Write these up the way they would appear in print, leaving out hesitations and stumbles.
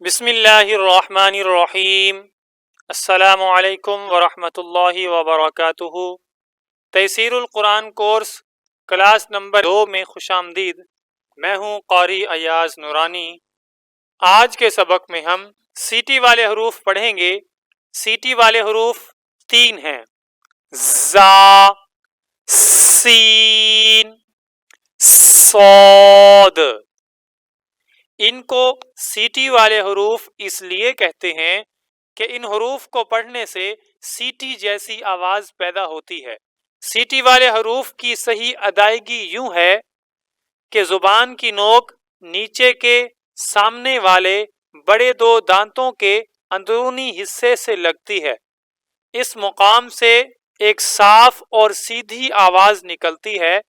बिस्मिल्लाहिर्रहमानिर्रहीम। अस्सलामु अलैकुम वरहमतुल्लाहि वबरकातुहू। तैसीरुल कुरान कोर्स क्लास नंबर 2 में खुशामदीद। मैं हूँ क़ारी अयाज नूरानी। आज के सबक में हम सीटी वाले हरूफ पढ़ेंगे। सीटी वाले हरूफ 3 हैं, ज़ा, सीन, सौद। इनको सीटी वाले हरूफ इसलिए कहते हैं कि इन हरूफ को पढ़ने से सीटी जैसी आवाज पैदा होती है। सीटी वाले हरूफ की सही अदायगी यूं है कि जुबान की नोक नीचे के सामने वाले बड़े 2 दांतों के अंदरूनी हिस्से से लगती है। इस मुकाम से एक साफ और सीधी आवाज निकलती है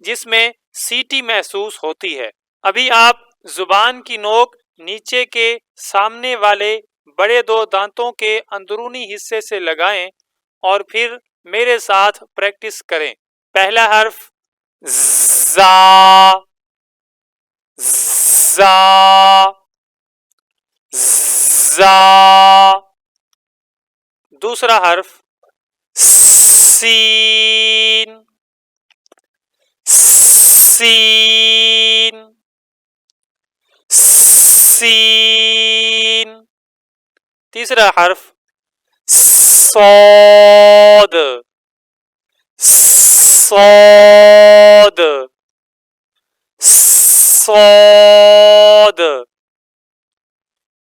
जिसमें सीटी महसूस होती है। अभी आप जुबान की नोक नीचे के सामने वाले बड़े 2 दांतों के अंदरूनी हिस्से से लगाएं और फिर मेरे साथ प्रैक्टिस करें। पहला हर्फ ज़ा, ज़ा, ज़ा। दूसरा हर्फ सीन, सीन, सीन। तीसरा हर्फ सौद, सौद, सौद।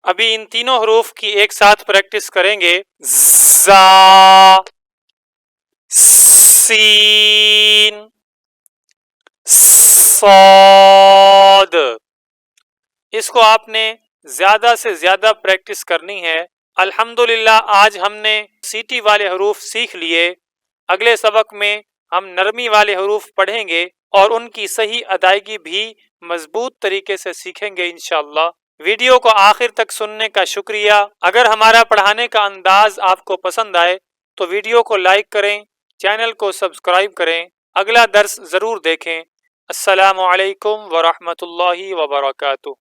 अभी इन तीनों हरूफ की एक साथ प्रैक्टिस करेंगे। ज़ा, सीन, सौद। इसको आपने ज्यादा से ज्यादा प्रैक्टिस करनी है। अल्हम्दुलिल्लाह आज हमने सीटी वाले हरूफ सीख लिए। अगले सबक में हम नरमी वाले हरूफ पढ़ेंगे और उनकी सही अदायगी भी मजबूत तरीके से सीखेंगे इंशाअल्लाह। वीडियो को आखिर तक सुनने का शुक्रिया। अगर हमारा पढ़ाने का अंदाज आपको पसंद आए तो वीडियो को लाइक करें, चैनल को सब्सक्राइब करें। अगला दर्स ज़रूर देखें। अस्सलामु अलैकुम वरहमतुल्लाहि वबरकातुहू।